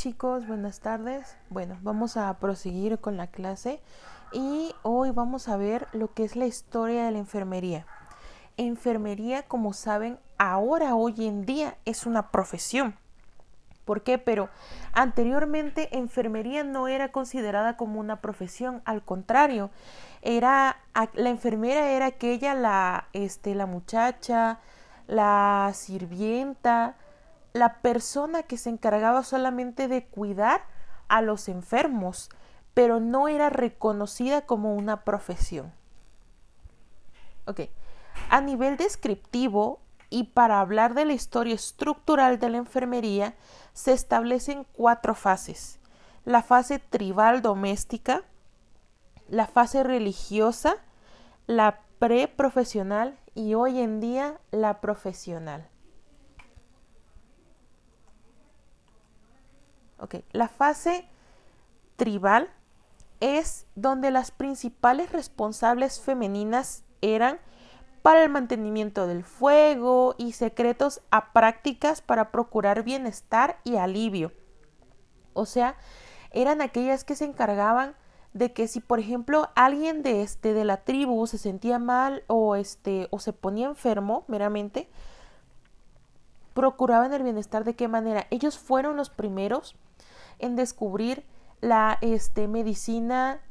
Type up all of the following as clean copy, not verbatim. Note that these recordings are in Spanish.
chicos, buenas tardes. Bueno, vamos a proseguir con la clase y hoy vamos a ver lo que es la historia de la enfermería. Enfermería, como saben, hoy en día es una profesión. ¿Por qué? Pero anteriormente enfermería no era considerada como una profesión, al contrario, la enfermera era aquella, la muchacha, la sirvienta, la persona que se encargaba solamente de cuidar a los enfermos, pero no era reconocida como una profesión. Ok, a nivel descriptivo y para hablar de la historia estructural de la enfermería, se establecen 4 fases. La fase tribal doméstica, la fase religiosa, la preprofesional y hoy en día la profesional. Okay. La fase tribal es donde las principales responsables femeninas eran para el mantenimiento del fuego y secretos a prácticas para procurar bienestar y alivio. O sea, eran aquellas que se encargaban de que si por ejemplo alguien de la tribu se sentía mal o se ponía enfermo meramente, procuraban el bienestar. ¿De qué manera? Ellos fueron los primeros en descubrir la medicina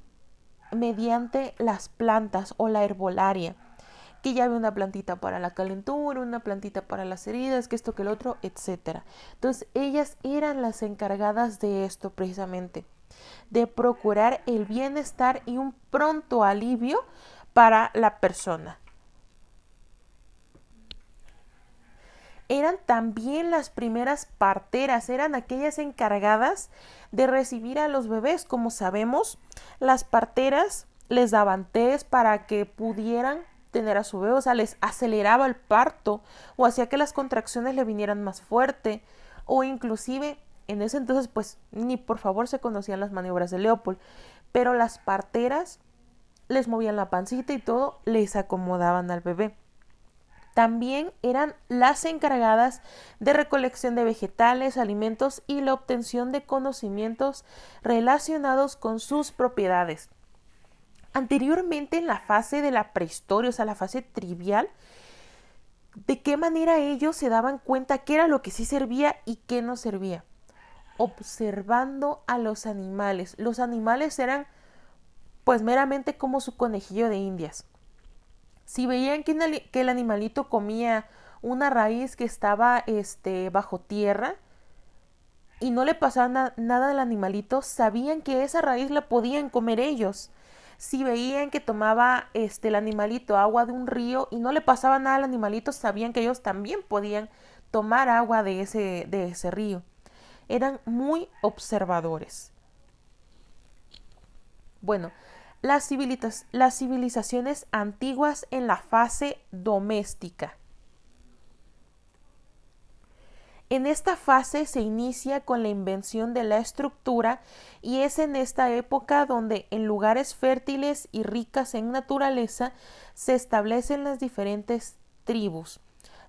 mediante las plantas o la herbolaria, que ya había una plantita para la calentura, una plantita para las heridas, que esto, que el otro, etc. Entonces ellas eran las encargadas de esto precisamente, de procurar el bienestar y un pronto alivio para la persona. Eran también las primeras parteras, eran aquellas encargadas de recibir a los bebés. Como sabemos, las parteras les daban test para que pudieran tener a su bebé, o sea, les aceleraba el parto o hacía que las contracciones le vinieran más fuerte, o inclusive en ese entonces pues ni por favor se conocían las maniobras de Leopold, pero las parteras les movían la pancita y todo, les acomodaban al bebé. También eran las encargadas de recolección de vegetales, alimentos y la obtención de conocimientos relacionados con sus propiedades. Anteriormente, en la fase de la prehistoria, o sea, la fase trivial, ¿de qué manera ellos se daban cuenta qué era lo que sí servía y qué no servía? Observando a los animales. Los animales eran pues meramente como su conejillo de indias. Si veían que el animalito comía una raíz que estaba bajo tierra y no le pasaba nada al animalito, sabían que esa raíz la podían comer ellos. Si veían que tomaba el animalito agua de un río y no le pasaba nada al animalito, sabían que ellos también podían tomar agua de ese río. Eran muy observadores. Bueno, las civilizaciones antiguas en la fase doméstica. En esta fase se inicia con la invención de la estructura y es en esta época donde en lugares fértiles y ricas en naturaleza se establecen las diferentes tribus,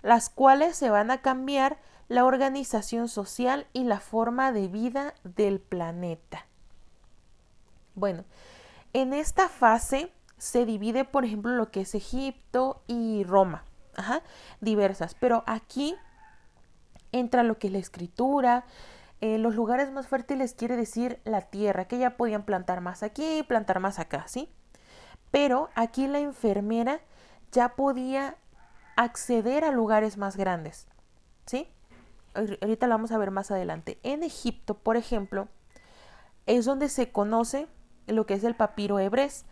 las cuales se van a cambiar la organización social y la forma de vida del planeta. Bueno, en esta fase se divide, por ejemplo, lo que es Egipto y Roma, diversas, pero aquí entra lo que es la escritura. Los lugares más fértiles quiere decir la tierra, que ya podían plantar más aquí, plantar más acá, ¿sí? Pero aquí la enfermera ya podía acceder a lugares más grandes, ¿sí? Ahorita lo vamos a ver más adelante. En Egipto, por ejemplo, es donde se conoce lo que es el papiro Hebrés.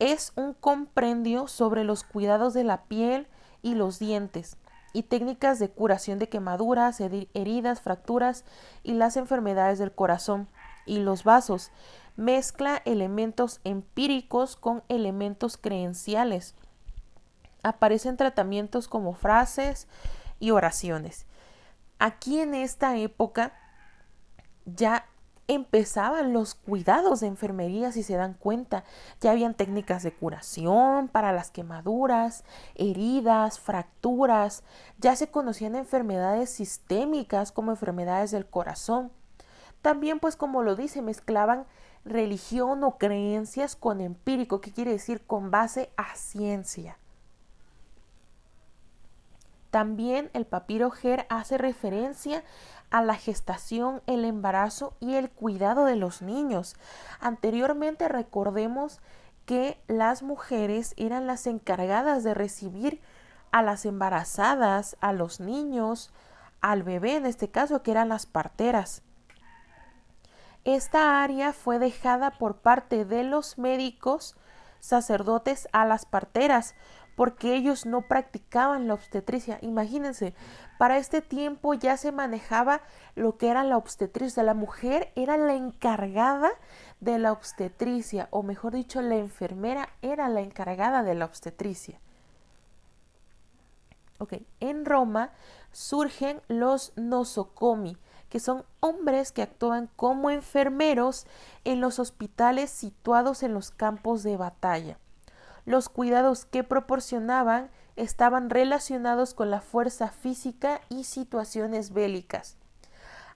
Es un compendio sobre los cuidados de la piel y los dientes y técnicas de curación de quemaduras, heridas, fracturas y las enfermedades del corazón y los vasos. Mezcla elementos empíricos con elementos creenciales. Aparecen tratamientos como frases y oraciones. Aquí en esta época ya empezaban los cuidados de enfermería, si se dan cuenta. Ya habían técnicas de curación para las quemaduras, heridas, fracturas. Ya se conocían enfermedades sistémicas como enfermedades del corazón. También, pues como lo dice, mezclaban religión o creencias con empírico, que quiere decir con base a ciencia. También el papiro Ger hace referencia a la gestación, el embarazo y el cuidado de los niños. Anteriormente recordemos que las mujeres eran las encargadas de recibir a las embarazadas, a los niños, al bebé en este caso, que eran las parteras. Esta área fue dejada por parte de los médicos sacerdotes a las parteras, porque ellos no practicaban la obstetricia. Imagínense, para este tiempo ya se manejaba lo que era la obstetricia. La mujer era la encargada de la obstetricia, o mejor dicho, la enfermera era la encargada de la obstetricia. En Roma surgen los nosocomi, que son hombres que actúan como enfermeros en los hospitales situados en los campos de batalla. Los cuidados que proporcionaban estaban relacionados con la fuerza física y situaciones bélicas.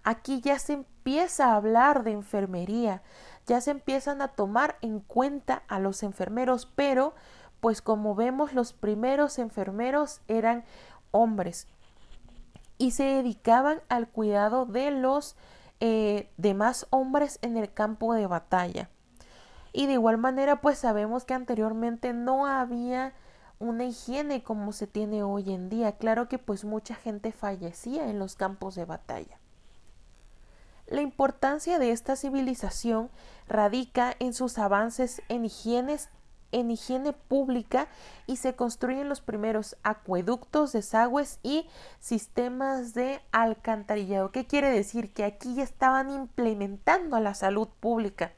Aquí ya se empieza a hablar de enfermería, ya se empiezan a tomar en cuenta a los enfermeros, pero pues como vemos, los primeros enfermeros eran hombres y se dedicaban al cuidado de los demás hombres en el campo de batalla. Y de igual manera, pues sabemos que anteriormente no había una higiene como se tiene hoy en día. Claro que pues mucha gente fallecía en los campos de batalla. La importancia de esta civilización radica en sus avances en higiene pública, y se construyen los primeros acueductos, desagües y sistemas de alcantarillado. ¿Qué quiere decir? Que aquí ya estaban implementando la salud pública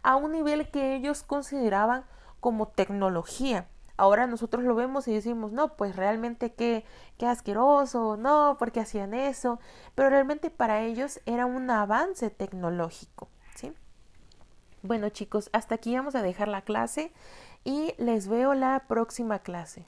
a un nivel que ellos consideraban como tecnología. Ahora nosotros lo vemos y decimos, no, pues realmente qué asqueroso, no, porque hacían eso, pero realmente para ellos era un avance tecnológico, ¿sí? Bueno chicos, hasta aquí vamos a dejar la clase y les veo la próxima clase.